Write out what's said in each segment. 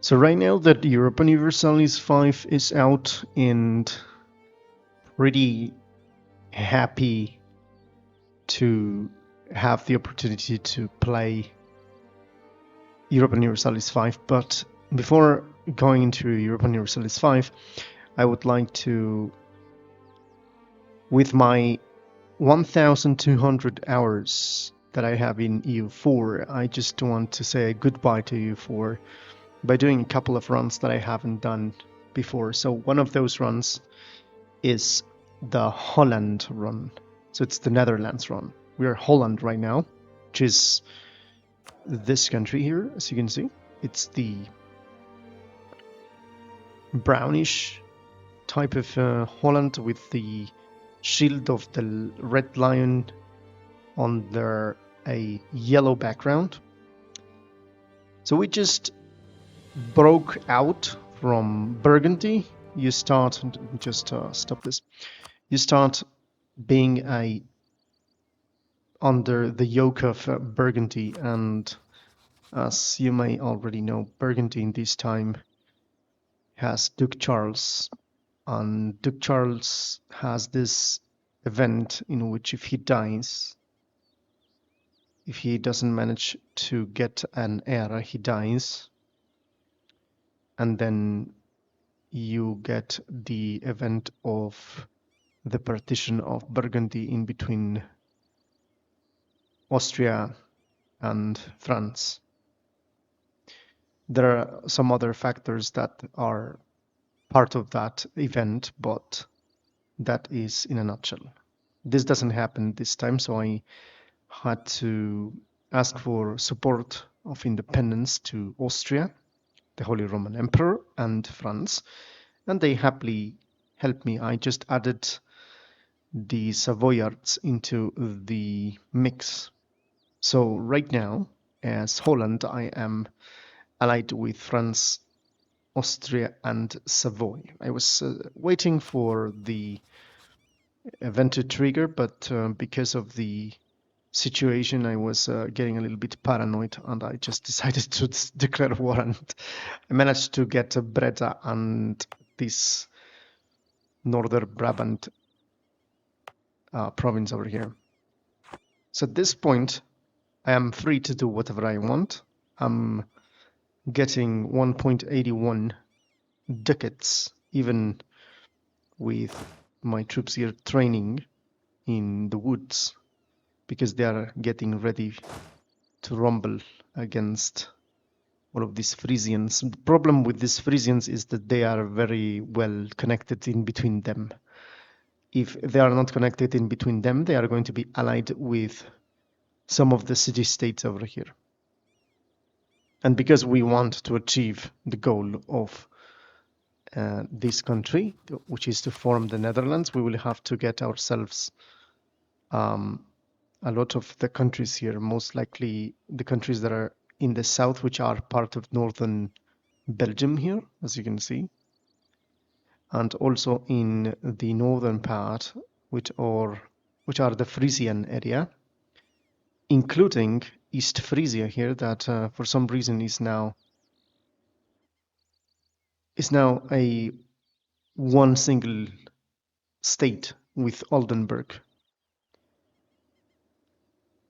So right now that Europa Universalis 5 is out, and pretty happy to have the opportunity to play Europa Universalis 5. But before going into Europa Universalis 5, I would like to, with my 1,200 hours that I have in EU4, I just want to say goodbye to EU4 by doing a couple of runs that I haven't done before. So one of those runs is the Holland run. So it's the Netherlands run. We're Holland right now, which is this country here, as you can see. It's the brownish type of Holland with the shield of the red lion under a yellow background. So we just broke out from Burgundy. You start, just stop this. You start being under the yoke of Burgundy, and as you may already know, Burgundy in this time has Duke Charles, and Duke Charles has this event in which if he dies, if he doesn't manage to get an heir, he dies, and then you get the event of the partition of Burgundy in between Austria and France. There are some other factors that are part of that event, but that is in a nutshell. This doesn't happen this time, so I had to ask for support of independence to Austria, the Holy Roman Emperor, and France, and they happily helped me. I just added the Savoyards into the mix. So right now, as Holland, I am allied with France, Austria, and Savoy. I was waiting for the event to trigger, but because of the situation, I was getting a little bit paranoid, and I just decided to declare war, and I managed to get Breda and this Northern Brabant province over here. So at this point, I am free to do whatever I want. I'm getting 1.81 ducats, even with my troops here training in the woods, because they are getting ready to rumble against all of these Frisians. The problem with these Frisians is that they are very well connected in between them. If they are not connected in between them, they are going to be allied with some of the city-states over here. And because we want to achieve the goal of this country, which is to form the Netherlands, we will have to get ourselves a lot of the countries here, most likely the countries that are in the south, which are part of northern Belgium here, as you can see, and also in the northern part, which are the Frisian area, including East Frisia here, that for some reason is now a one single state with Oldenburg.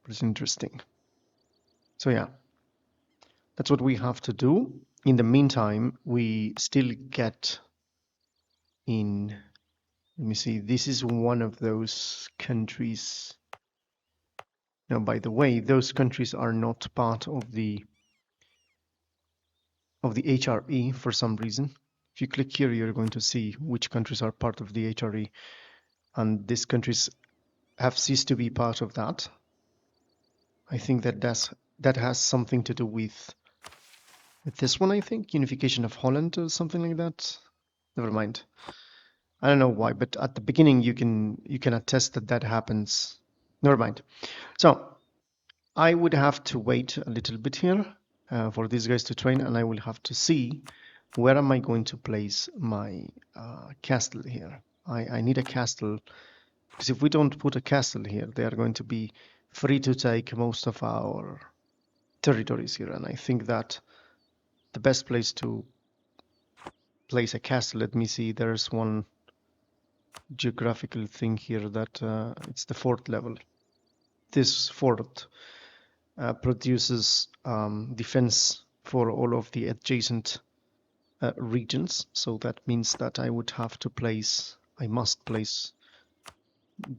It's interesting. So yeah, that's what we have to do. In the meantime, we still get in, let me see, this is one of those countries. Now, by the way, those countries are not part of the HRE for some reason. If you click here, you're going to see which countries are part of the HRE, and these countries have ceased to be part of that. I think that has something to do with this one, I think, unification of Holland or something like that. Never mind. I don't know why, but at the beginning you can attest that happens. Never mind. So I would have to wait a little bit here for these guys to train, and I will have to see where am I going to place my castle here. I need a castle, because if we don't put a castle here, they are going to be free to take most of our territories here, and I think that the best place to place a castle. Let me see. There's one geographical thing here that it's the fort level. This fort produces defense for all of the adjacent regions. So that means that I must place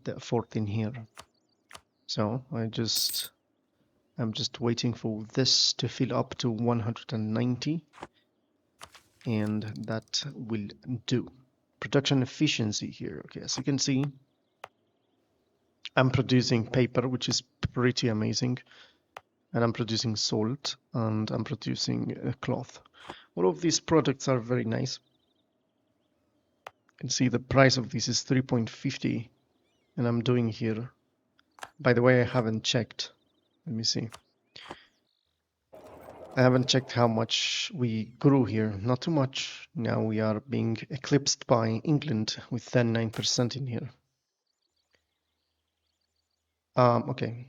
the fort in here. So I'm just waiting for this to fill up to 190, and that will do. Production efficiency here. Okay, as you can see, I'm producing paper, which is pretty amazing, and I'm producing salt, and I'm producing cloth. All of these products are very nice. You can see the price of this is 3.50, and I'm doing here. By the way, I haven't checked. Let me see. I haven't checked how much we grew here. Not too much. Now we are being eclipsed by England with 9% in here. Okay.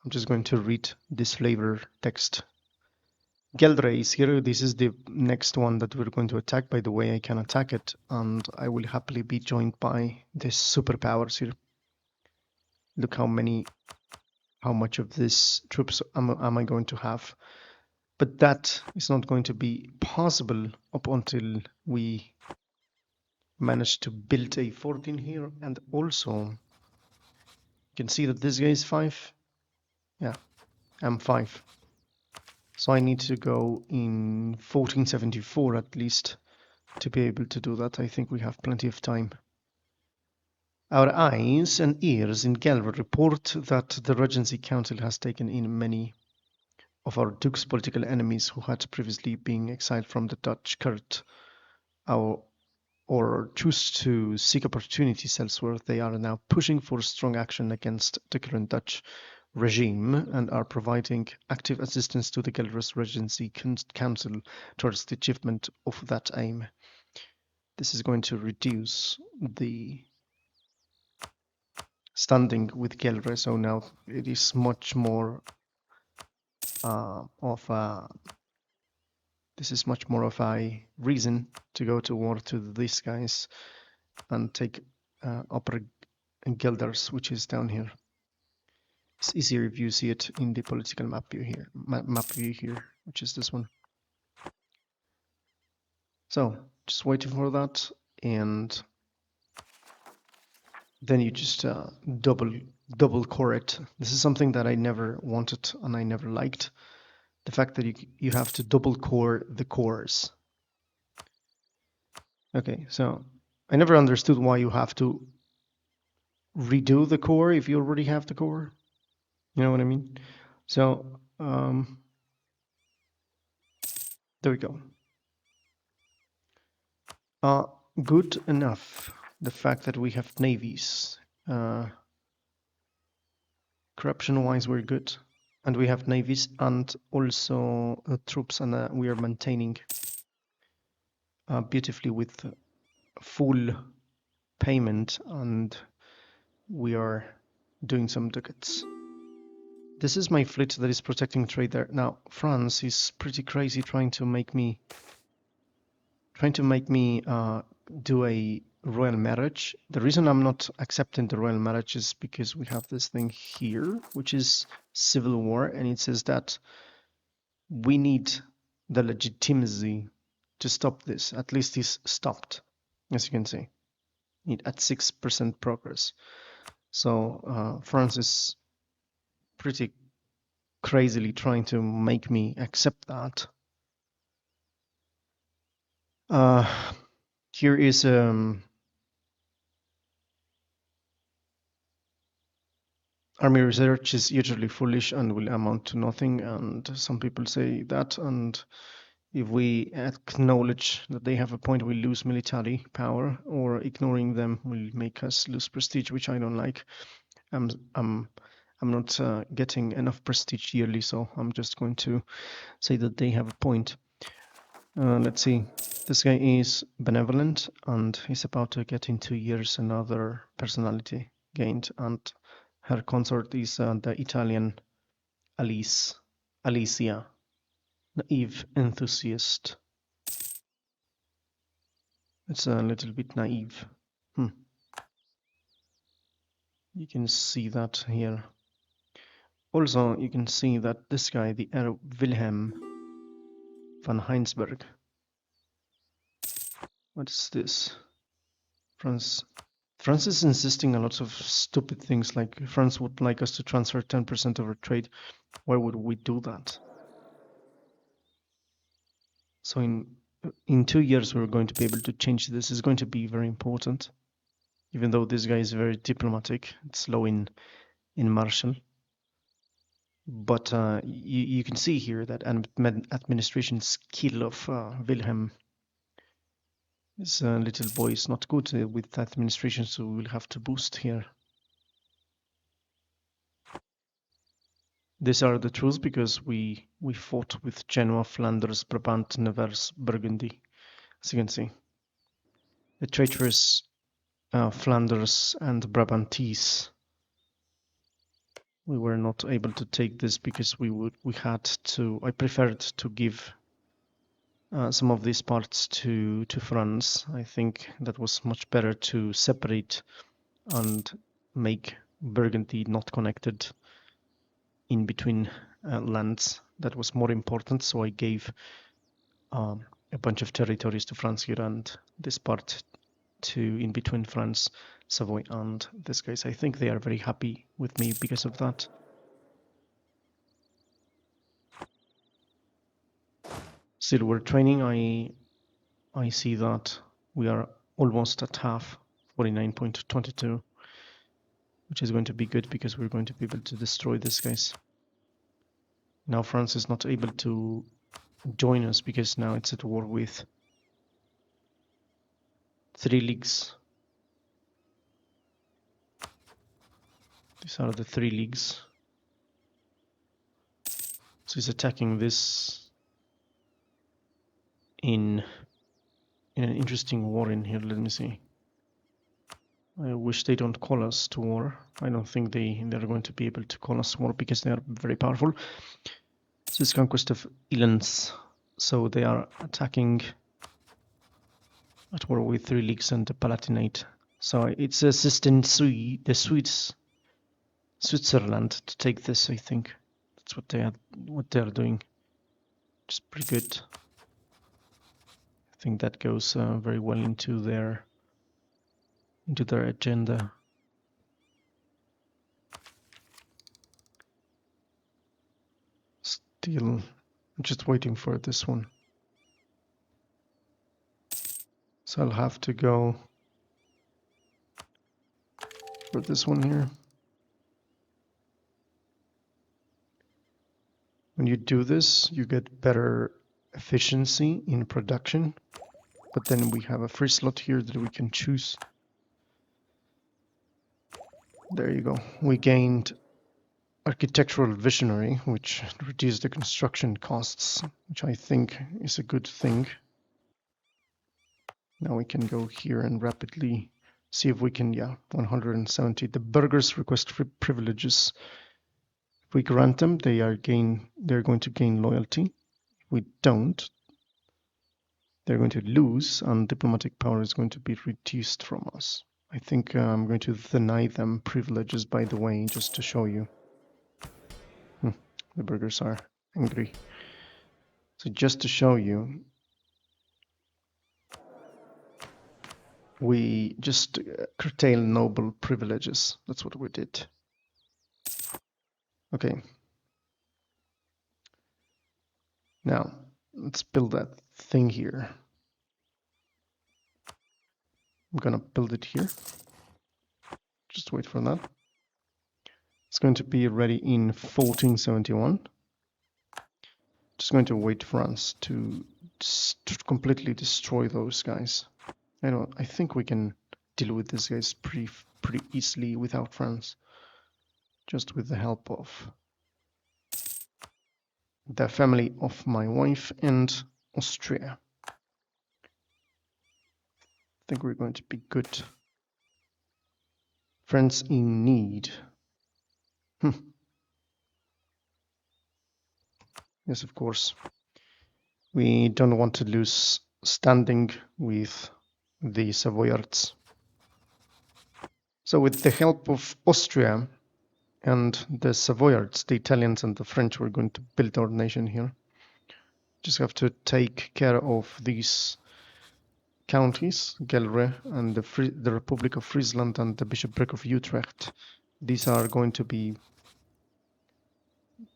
I'm just going to read this flavor text. Geldre is here. This is the next one that we're going to attack. By the way, I can attack it, and I will happily be joined by the superpowers here. Look how much of these troops am I going to have? But that is not going to be possible up until we manage to build a fort in here. And also, you can see that this guy is 5. Yeah, I'm 5. So I need to go in 1474 at least to be able to do that. I think we have plenty of time. Our eyes and ears in Gelre report that the Regency Council has taken in many of our Duke's political enemies who had previously been exiled from the Dutch court or choose to seek opportunities elsewhere. They are now pushing for strong action against the current Dutch regime and are providing active assistance to the Gelre's Regency Council towards the achievement of that aim. This is going to reduce the standing with Gelre, so now it is much more this is much more of a reason to go to war to these guys and take Upper Gelders, which is down here. It's easier if you see it in the political map view here, which is this one. So just waiting for that, and then you just double core it. This is something that I never wanted and I never liked. The fact that you have to double core the cores. Okay, so I never understood why you have to redo the core if you already have the core. You know what I mean? So there we go. Good enough. The fact that we have navies. Corruption-wise, we're good. And we have navies and also troops, and we are maintaining beautifully with full payment, and we are doing some ducats. This is my fleet that is protecting trade there. Now, France is pretty crazy trying to make me do a royal marriage. The reason I'm not accepting the royal marriage is because we have this thing here, which is civil war, and it says that we need the legitimacy to stop this. At least it's stopped, as you can see, at 6% progress. So France is pretty crazily trying to make me accept that. Here is army research is usually foolish and will amount to nothing, and some people say that, and if we acknowledge that they have a point, we lose military power, or ignoring them will make us lose prestige, which I don't like. I'm not getting enough prestige yearly, so I'm just going to say that they have a point. Let's see. This guy is benevolent, and he's about to get in 2 years another personality gained, and her consort is the Italian Alicia. Naive enthusiast. It's a little bit naive. You can see that here. Also, you can see that this guy, the Wilhelm van Heinsberg. What is this? France is insisting on lots of stupid things, like France would like us to transfer 10% of our trade. Why would we do that? So in 2 years, we're going to be able to change this. It's going to be very important. Even though this guy is very diplomatic, it's low in Marshall. But you can see here that administration skill of Wilhelm. This little boy is not good with administration, so we'll have to boost here. These are the truths because we fought with Genoa, Flanders, Brabant, Nevers, Burgundy. As you can see, the traitorous Flanders and Brabantese. We were not able to take this because we had to. I preferred to give some of these parts to France. I think that was much better to separate and make Burgundy not connected in between lands. That was more important, so I gave a bunch of territories to France here and this part to in between France, Savoy, and these guys. I think they are very happy with me because of that. Still, we're training. I see that we are almost at half, 49.22, which is going to be good because we're going to be able to destroy these guys. Now France is not able to join us because now it's at war with 3 leagues. These are the 3 leagues. So he's attacking this in an interesting war in here. Let me see. I wish they don't call us to war. I don't think they're going to be able to call us war because they are very powerful. So it's conquest of Ilans. So they are attacking at war with 3 leagues and the Palatinate. So it's assisting the Swedes, Switzerland, to take this. I think that's what they are doing. It's pretty good. I think that goes very well into their agenda. Still, I'm just waiting for this one. So I'll have to go for this one here. When you do this, you get better efficiency in production, but then we have a free slot here that we can choose. There you go. We gained architectural visionary, which reduced the construction costs, which I think is a good thing. Now we can go here and rapidly see if we can, 170. The burghers request free privileges. If we grant them, they're going to gain loyalty. If we don't, they're going to lose, and diplomatic power is going to be reduced from us. I think I'm going to deny them privileges, by the way, just to show you. The burghers are angry. So just to show you, we just curtail noble privileges. That's what we did. Okay. Now, let's build that thing here. I'm gonna build it here. Just wait for that. It's going to be ready in 1471. Just going to wait for France to completely destroy those guys. I think we can deal with these guys pretty easily without France. Just with the help of the family of my wife and Austria. I think we're going to be good. Friends in need. Yes, of course. We don't want to lose standing with the Savoyards. So with the help of Austria and the Savoyards, the Italians and the French, we're going to build our nation here. Just have to take care of these counties, Gelre and the Republic of Friesland and the Bishopric of Utrecht. These are going to be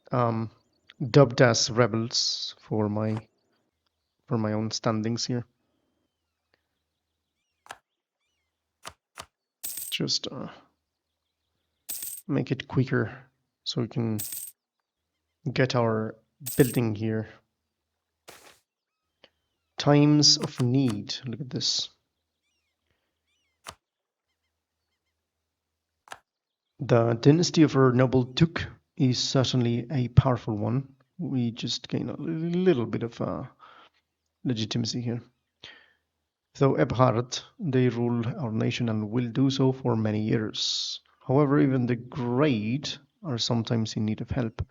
dubbed as rebels for my own standings here. Just make it quicker so we can get our building here. Times of need. Look at this. The dynasty of our noble duke is certainly a powerful one. We just gain a little bit of legitimacy here. Though Eberhard, they rule our nation and will do so for many years. However, even the great are sometimes in need of help.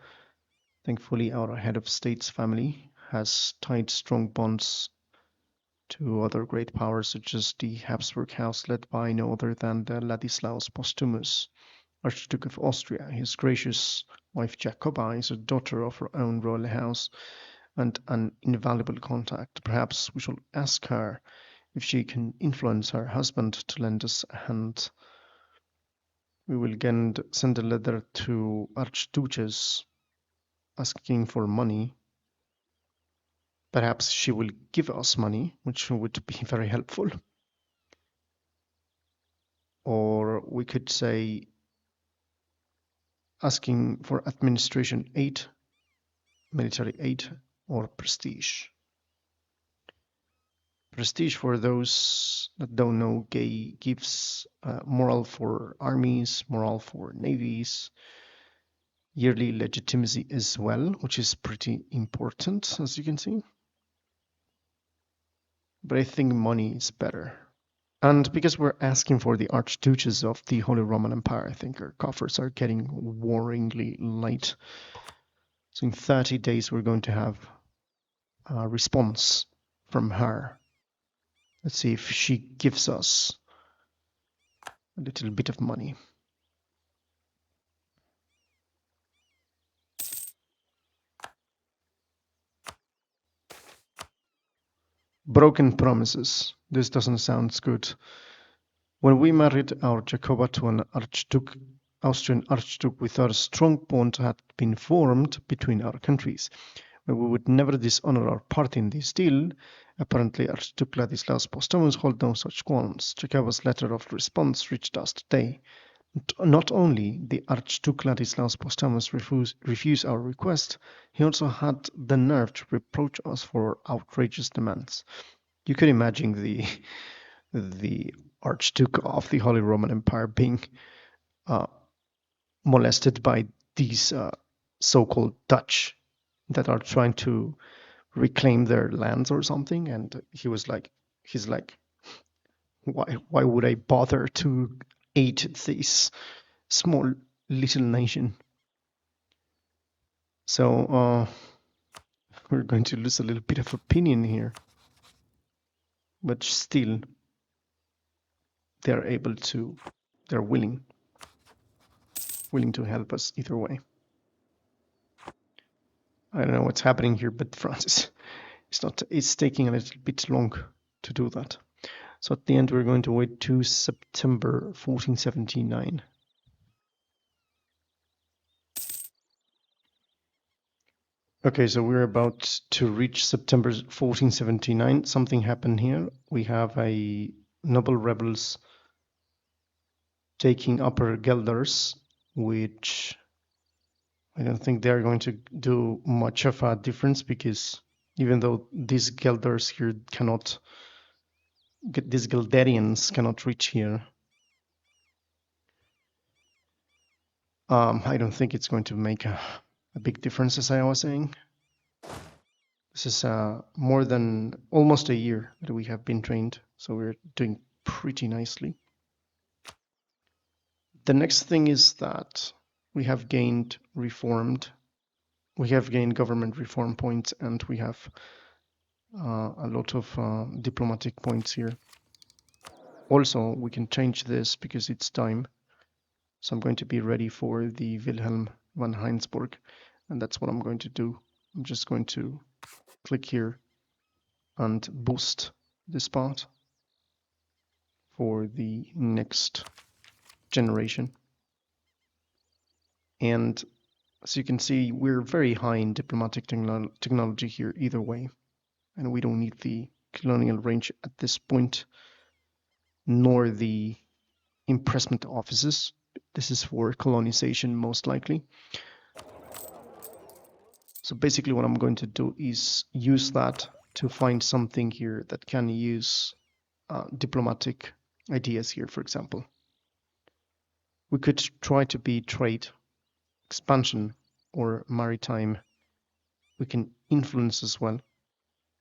Thankfully, our head of state's family has tied strong bonds to other great powers such as the Habsburg house led by no other than the Ladislaus Postumus, Archduke of Austria. His gracious wife Jacoba is a daughter of her own royal house and an invaluable contact. Perhaps we shall ask her if she can influence her husband to lend us a hand. We will again send a letter to Archduchess asking for money. Perhaps she will give us money, which would be very helpful. Or we could say asking for administration aid, military aid, or prestige. Prestige, for those that don't know, gives morale for armies, morale for navies, yearly legitimacy as well, which is pretty important, as you can see. But I think money is better. And because we're asking for the Archduchess of the Holy Roman Empire, I think our coffers are getting worryingly light. So in 30 days, we're going to have a response from her. Let's see if she gives us a little bit of money. Broken promises. This doesn't sound good. When we married our Jacoba to an Austrian archduke, we thought a strong bond had been formed between our countries. But we would never dishonor our part in this deal. Apparently, Archduke Ladislaus Postumus held no such qualms. Jacoba's letter of response reached us today. Not only did Archduke Ladislaus Postumus refuse our request, he also had the nerve to reproach us for outrageous demands. You can imagine the Archduke of the Holy Roman Empire being molested by these so-called Dutch that are trying to reclaim their lands or something, and he's like, why would I bother to aid this small little nation? So we're going to lose a little bit of opinion here, but still they're willing to help us either way. I don't know what's happening here, but Francis, it's taking a little bit long to do that. So at the end, we're going to wait to September 1479. Okay, so we're about to reach September 1479. Something happened here. We have a noble rebels taking Upper Gelders, which I don't think they're going to do much of a difference, because even though these Gelders here cannot get, these Gelderians cannot reach here, I don't think it's going to make a big difference, as I was saying. This is more than almost a year that we have been trained, so we're doing pretty nicely. The next thing is that we have gained government reform points, and we have a lot of diplomatic points here. Also, we can change this because it's time. So I'm going to be ready for the Wilhelm von Heinsberg, and that's what I'm going to do. I'm just going to click here and boost this part for the next generation. And as you can see, we're very high in diplomatic technology here either way, and we don't need the colonial range at this point, nor the impressment offices. This is for colonization most likely. So basically what I'm going to do is use that to find something here that can use diplomatic ideas here, for example. We could try to be trade, expansion, or maritime. We can influence as well.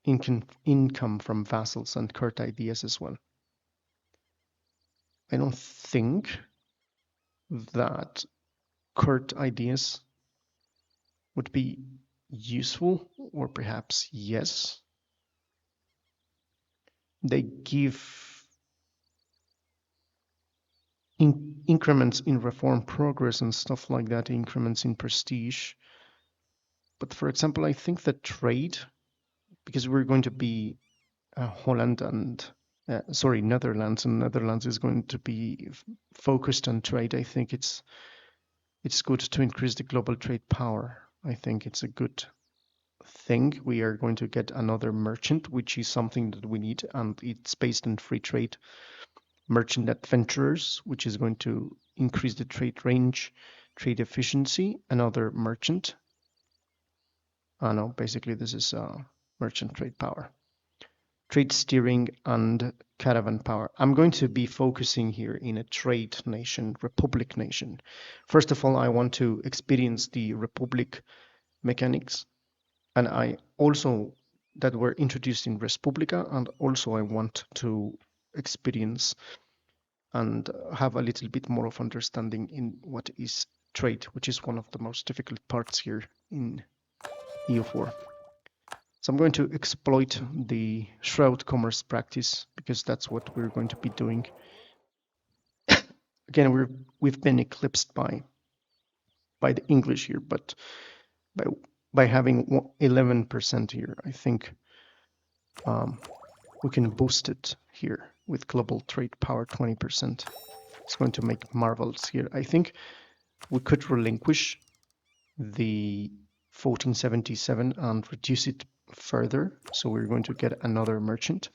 Income from vassals and court ideas as well. I don't think that court ideas would be useful, or perhaps yes. They give increments in reform progress and stuff like that, increments in prestige. But for example, I think that trade, because we're going to be Holland and Netherlands, and Netherlands is going to be focused on trade. I think it's good to increase the global trade power. I think it's a good thing. We are going to get another merchant, which is something that we need, and it's based on free trade. Merchant adventurers, which is going to increase the trade range, trade efficiency. Another merchant. No, basically this is merchant trade power. Trade steering and caravan power. I'm going to be focusing here in a trade nation, republic nation. First of all, I want to experience the republic mechanics, and I also that were introduced in Respublica, and also I want to experience and have a little bit more of understanding in what is trade, which is one of the most difficult parts here in EU4. So I'm going to exploit the shroud commerce practice because that's what we're going to be doing. Again, we've been eclipsed by the English here, but by having 11% here, I think we can boost it here with global trade power 20%. It's going to make marvels here. I think we could relinquish the 1477 and reduce it further. So we're going to get another merchant.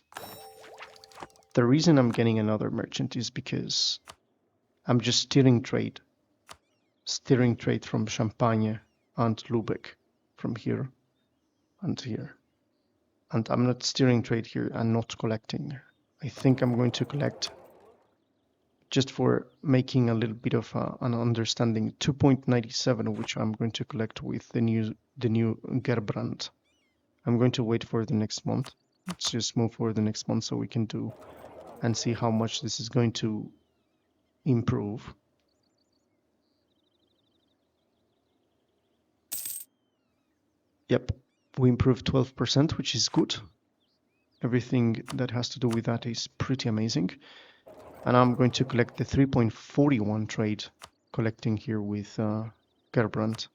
The reason I'm getting another merchant is because I'm just steering trade from Champagne and Lübeck, from here and here. And I'm not steering trade here and not collecting. I think I'm going to collect, just for making a little bit of an understanding, 2.97, which I'm going to collect with the new Gerbrand. I'm going to wait for the next month. Let's just move for the next month so we can do and see how much this is going to improve. Yep, we improved 12%, which is good. Everything that has to do with that is pretty amazing. And I'm going to collect the 3.41 trade, collecting here with Gerbrand,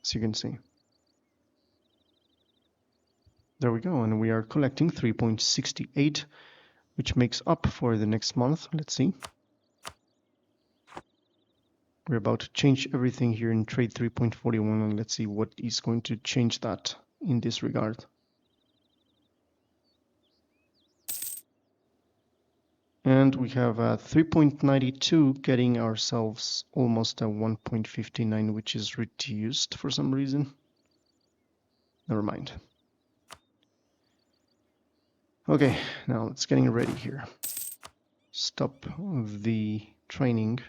as you can see. There we go, and we are collecting 3.68, which makes up for the next month. Let's see. We're about to change everything here in trade 3.41, and let's see what is going to change that in this regard. And we have 3.92, getting ourselves almost a 1.59, which is reduced for some reason. Never mind. Okay, now it's getting ready here. Stop the training.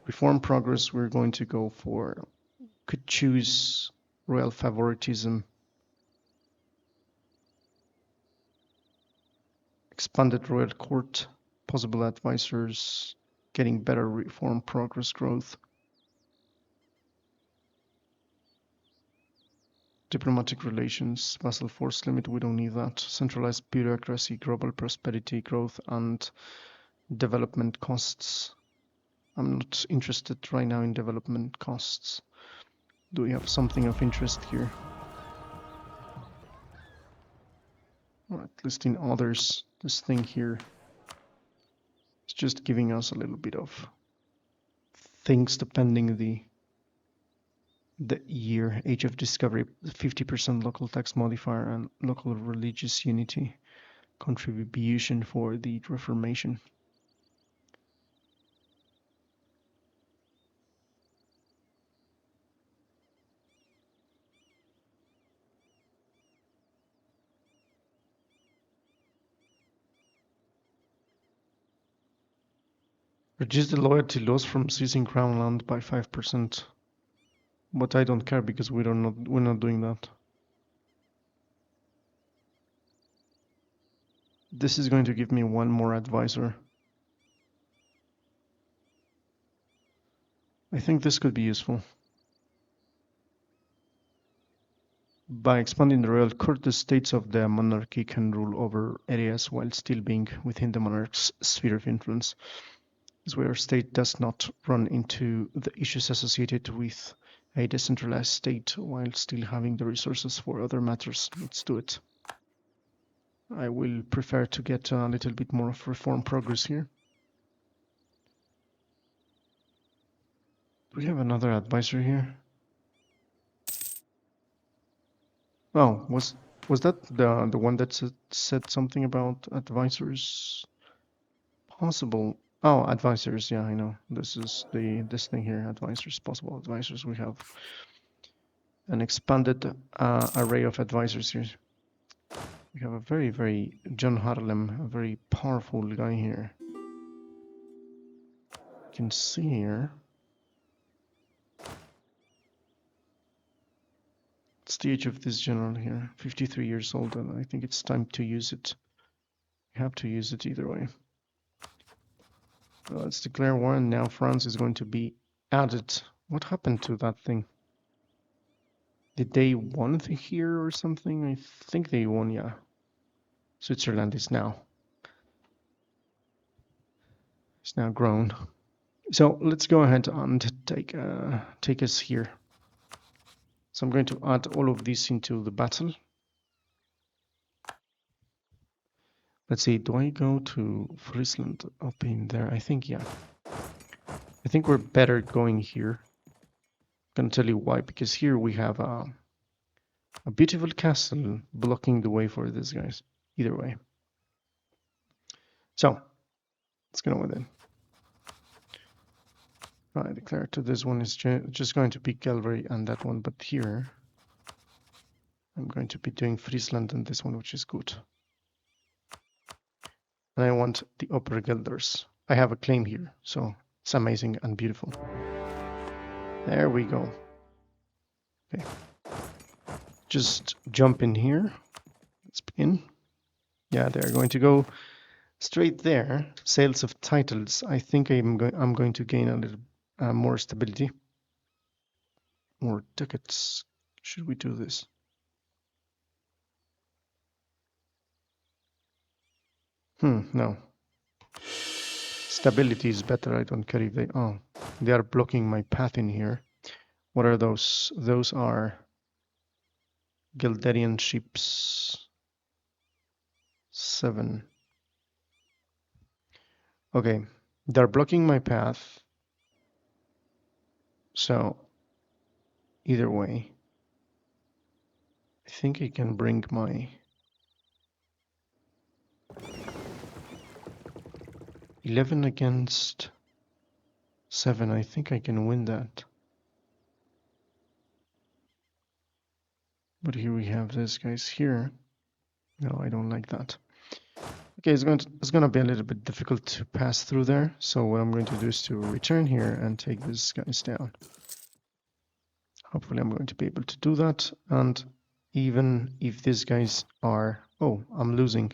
Reform progress, we're going to go for, could choose royal favoritism. Expanded royal court, possible advisors, getting better reform progress growth. Diplomatic relations, vassal force limit, we don't need that. Centralized bureaucracy, global prosperity, growth, and development costs. I'm not interested right now in development costs. Do we have something of interest here? Or at least in others, this thing here is just giving us a little bit of things depending the year. Age of discovery, 50% local tax modifier and local religious unity contribution for the Reformation. Reduce the loyalty loss from seizing crown land by 5%. But I don't care because we're not doing that. This is going to give me one more advisor. I think this could be useful. By expanding the royal court, the states of the monarchy can rule over areas while still being within the monarch's sphere of influence. This way our state does not run into the issues associated with a decentralized state while still having the resources for other matters. Let's do it. I will prefer to get a little bit more of reform progress here. Do we have another advisor here? Oh, was that the one that said something about advisors? Possible. Oh, advisors. Yeah, I know. This is this thing here. Advisors, possible advisors. We have an expanded array of advisors here. We have a very John Harlem, a very powerful guy here. You can see here. It's the age of this general here, 53 years old, and I think it's time to use it. You have to use it either way. Let's declare war, and now France is going to be added. What happened to that thing? Did they won here or something? I think they won, yeah. Switzerland is now grown. So let's go ahead and take us here. So I'm going to add all of this into the battle. Let's see, do I go to Friesland up in there? I think, yeah. I think we're better going here. I'm gonna tell you why, because here we have a beautiful castle blocking the way for these guys. Either way. So, let's get on with it. I declare to this one is just going to be cavalry and that one, but here I'm going to be doing Friesland and this one, which is good. And I want the Upper Gelders. I have a claim here, so it's amazing and beautiful. There we go. Okay. Just jump in here. Let's begin. Yeah, they're going to go straight there. Sales of titles. I think I'm going to gain a little more stability. More tickets. Should we do this? No. Stability is better. I don't care if they... Oh, they are blocking my path in here. What are those? Those are Gilderian ships. 7. Okay, they're blocking my path. So, either way, I think I can bring my 11 against 7. I think I can win that. But here we have this guys here. No, I don't like that. Okay, it's going to be a little bit difficult to pass through there. So what I'm going to do is to return here and take these guys down. Hopefully I'm going to be able to do that. And even if these guys are... Oh, I'm losing.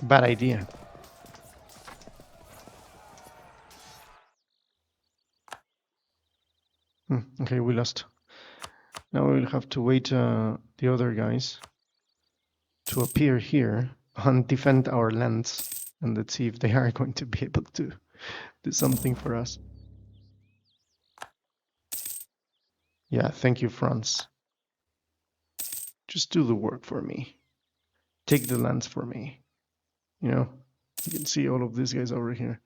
Bad idea. Okay, we lost. Now we'll have to wait the other guys to appear here and defend our lands. And let's see if they are going to be able to do something for us. Yeah, thank you, France. Just do the work for me. Take the lands for me. You know, you can see all of these guys over here.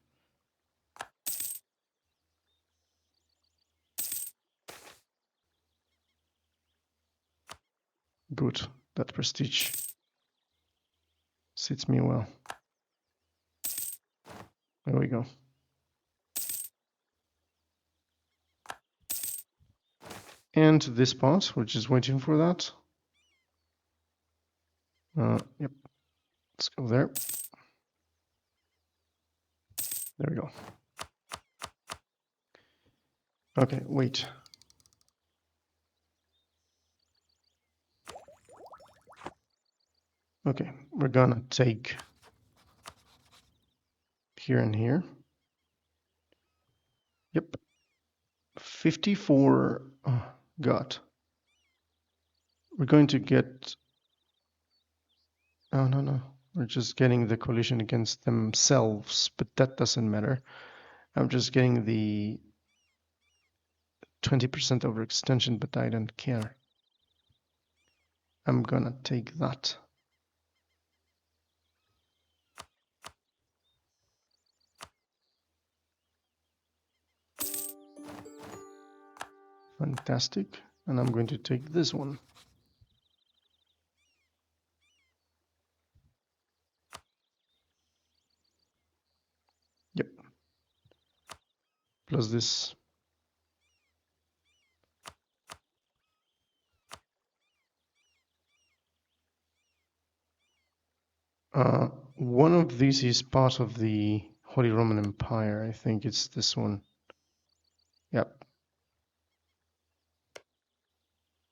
Good. That prestige suits me well. There we go. And this part, we're just waiting for that. Yep. Let's go there. There we go. Okay, wait. Okay, we're gonna take here and here. Yep. 54. Oh, God. We're going to get. Oh, no. We're just getting the collision against themselves, but that doesn't matter. I'm just getting the 20% overextension, but I don't care. I'm gonna take that. Fantastic. And I'm going to take this one. Yep. Plus this. One of these is part of the Holy Roman Empire. I think it's this one. Yep.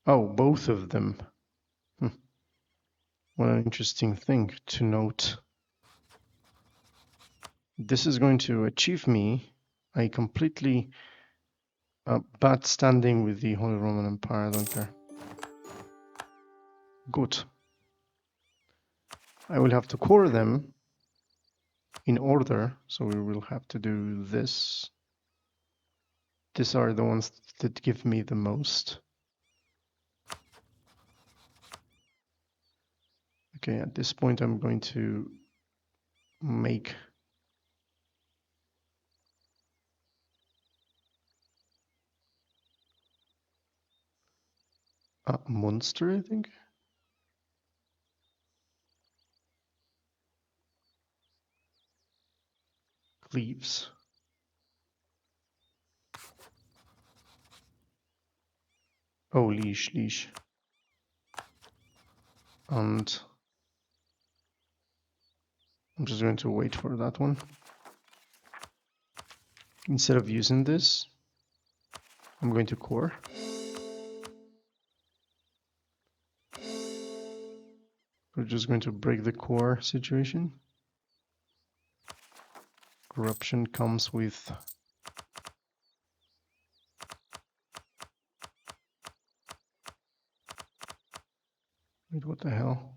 Oh, both of them. What an interesting thing to note. This is going to achieve me a completely bad standing with the Holy Roman Empire. I don't care. Good. I will have to core them in order, so we will have to do this. These are the ones that give me the most. Okay, at this point I'm going to make a monster, I think. Cleaves. Oh, leash. And I'm just going to wait for that one. Instead of using this, I'm going to core. We're just going to break the core situation. Corruption comes with wait, what the hell?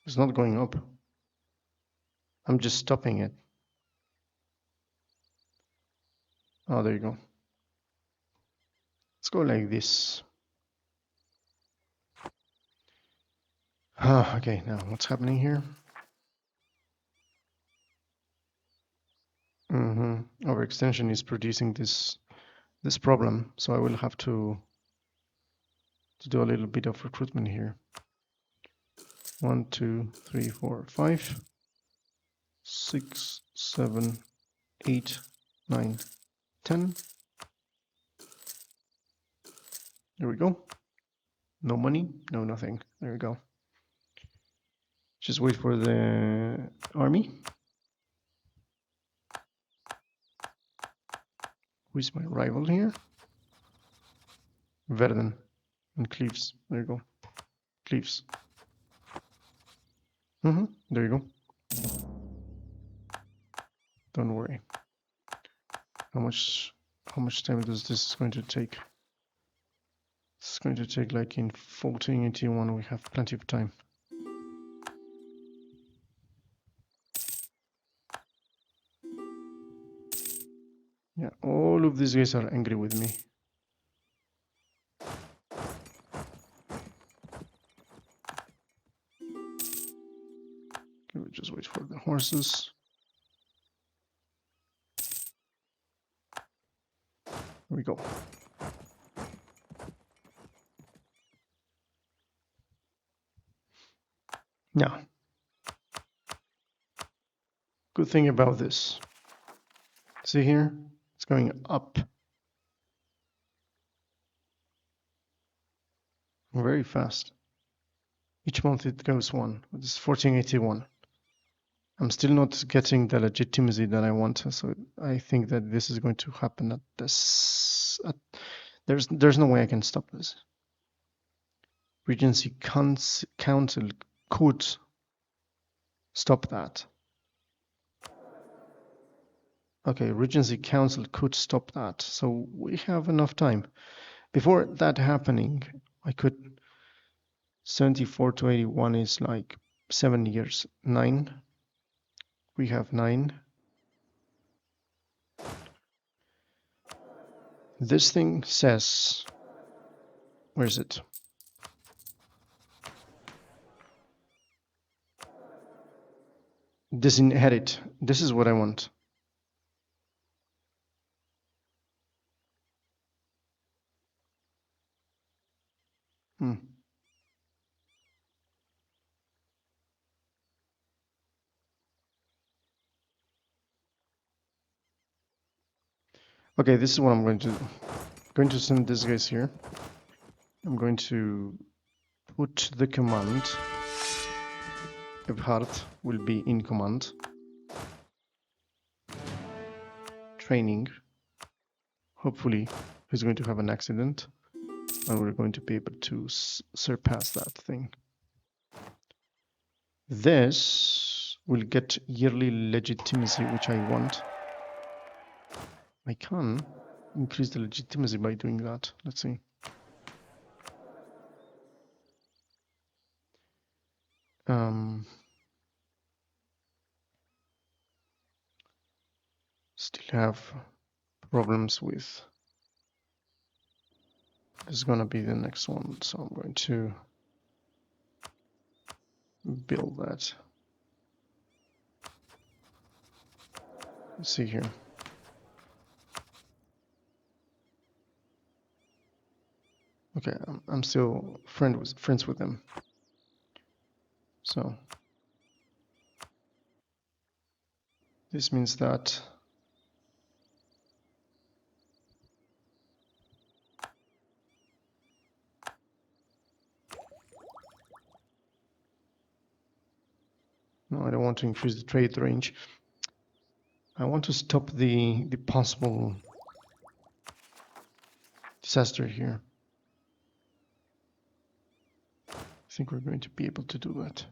It's not going up. I'm just stopping it. Oh, there you go. Let's go like this. Okay, now what's happening here? Overextension is producing this problem, so I will have to do a little bit of recruitment here. 1, 2, 3, 4, 5, 6, 7, 8, 9, 10. There we go. No money, no nothing. There we go. Just wait for the army. Who is my rival here? Verden and Cleves. There you go. Cleves. There you go. Don't worry. How much time does this going to take? It's going to take like in 1481. We have plenty of time. Yeah, all of these guys are angry with me. Okay, we'll just wait for the horses. Here we go. Now, good thing about this. See here? It's going up. Very fast. Each month it goes one. It's 1481. I'm still not getting the legitimacy that I want, so I think that this is going to happen at this. There's no way I can stop this. Regency Council could stop that. Okay, Regency Council could stop that, so we have enough time. Before that happening, I could 74 to 81 is like 7 years. 9. We have 9. This thing says, where is it? Disinherit. This is what I want. Okay, this is what I'm going to do. I'm going to send these guys here. I'm going to put the command. Ebhard will be in command. Training. Hopefully, he's going to have an accident, and we're going to be able to surpass that thing. This will get yearly legitimacy, which I want. I can increase the legitimacy by doing that. Let's see. Still have problems with. This is going to be the next one, so I'm going to build that. Let's see here. Okay, I'm still friends with them. So this means that no, I don't want to increase the trade range. I want to stop the possible disaster here. I think we're going to be able to do that.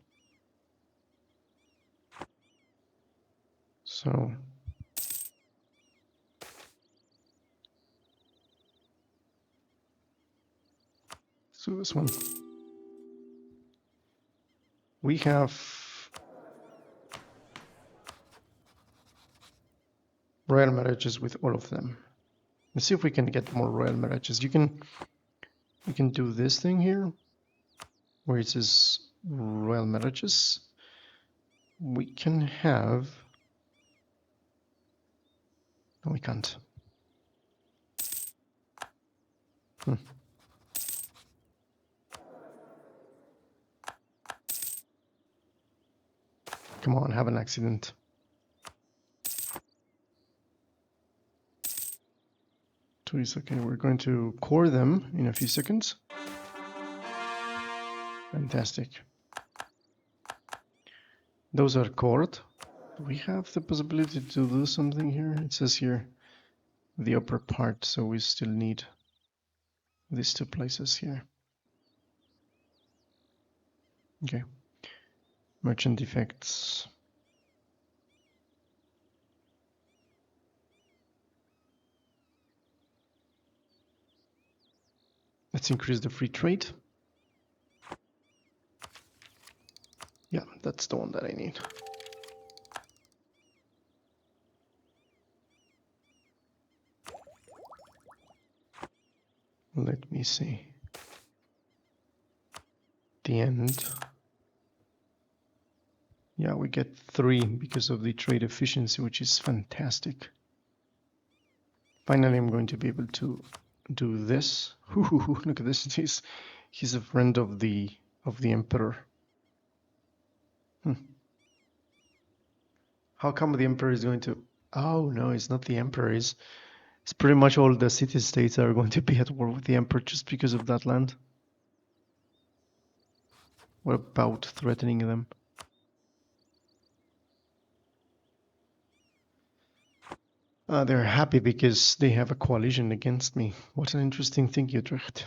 So let's do this one. We have royal marriages with all of them. Let's see if we can get more royal marriages. You can do this thing here, where it says royal marriages. We can have. No, we can't. Come on, have an accident. Okay, we're going to core them in a few seconds. Fantastic. Those are cored. Do we have the possibility to do something here? It says here the upper part, so we still need these 2 places here. Okay. Merchant defects. Let's increase the free trade. Yeah, that's the one that I need. Let me see. The end. Yeah, we get 3 because of the trade efficiency, which is fantastic. Finally, I'm going to be able to do this. Ooh, look at this. He's a friend of the emperor. How come the emperor is going to? Oh no, it's not the emperor. It's pretty much all the city-states are going to be at war with the emperor just because of that land. What about threatening them? They're happy because they have a coalition against me. What an interesting thing, Utrecht.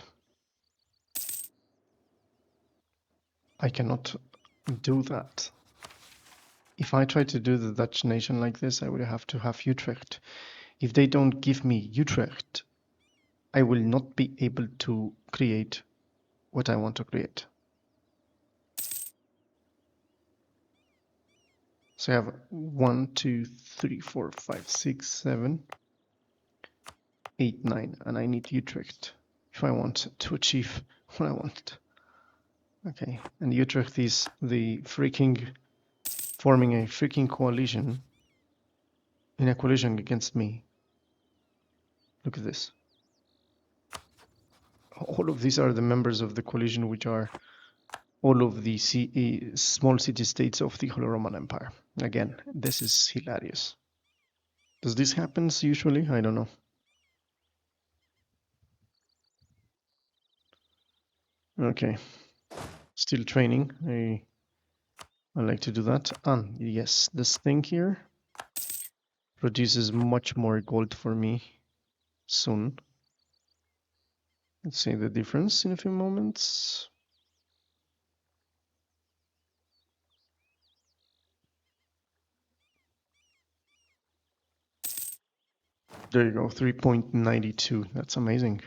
I cannot do that. If I try to do the Dutch nation like this, I would have to have Utrecht. If they don't give me Utrecht, I will not be able to create what I want to create. So I have 1, 2, 3, 4, 5, 6, 7, 8, 9, and I need Utrecht if I want to achieve what I want. Okay, and Utrecht is forming a freaking coalition in a coalition against me. Look at this. All of these are the members of the coalition, which are all of the small city-states of the Holy Roman Empire. Again, this is hilarious. Does this happen usually? I don't know. Okay, still training. I like to do that. And yes, this thing here produces much more gold for me soon. Let's see the difference in a few moments. There you go, 3.92. That's amazing.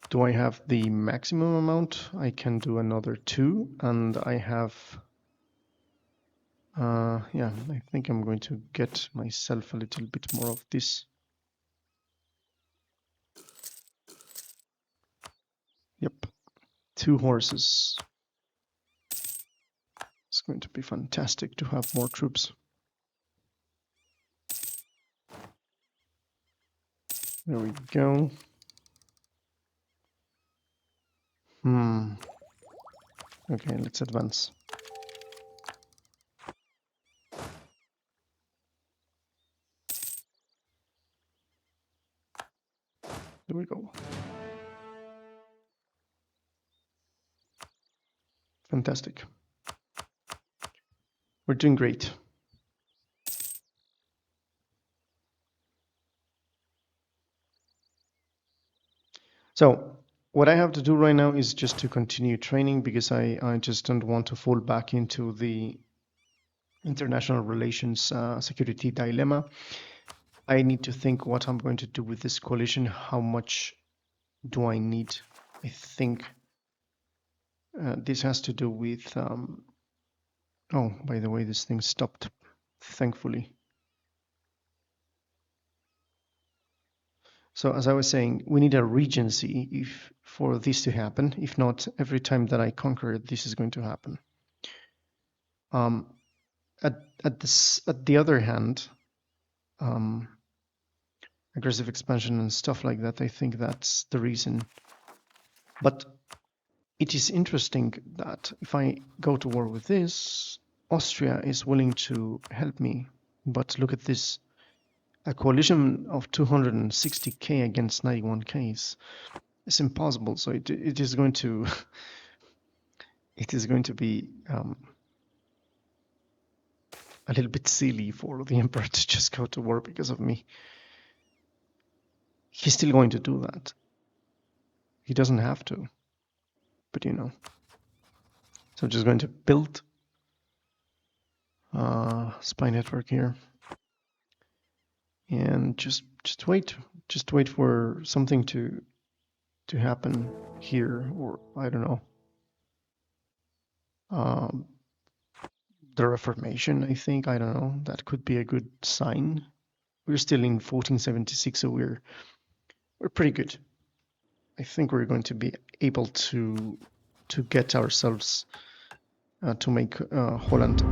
Do I have the maximum amount? I can do another 2, and I have yeah, I think I'm going to get myself a little bit more of this. Yep, 2 horses. It's going to be fantastic to have more troops. There we go. Okay, let's advance. There we go. Fantastic. We're doing great. So what I have to do right now is just to continue training because I just don't want to fall back into the international relations security dilemma. I need to think what I'm going to do with this coalition. How much do I need? I think this has to do with... oh, by the way, this thing stopped, thankfully. So as I was saying, we need a regency for this to happen. If not, every time that I conquer it, this is going to happen. At the other hand, aggressive expansion and stuff like that, I think that's the reason. But it is interesting that if I go to war with this, Austria is willing to help me. But look at this. A coalition of 260k against 91k is impossible. So it is going to it is going to be a little bit silly for the emperor to just go to war because of me. He's still going to do that. He doesn't have to, but you know. So I'm just going to build spy network here, and just wait for something to to happen here, or I don't know. The Reformation, I think, I don't know, that could be a good sign. We're still in 1476, so we're pretty good. I think we're going to be able to get ourselves to make Holland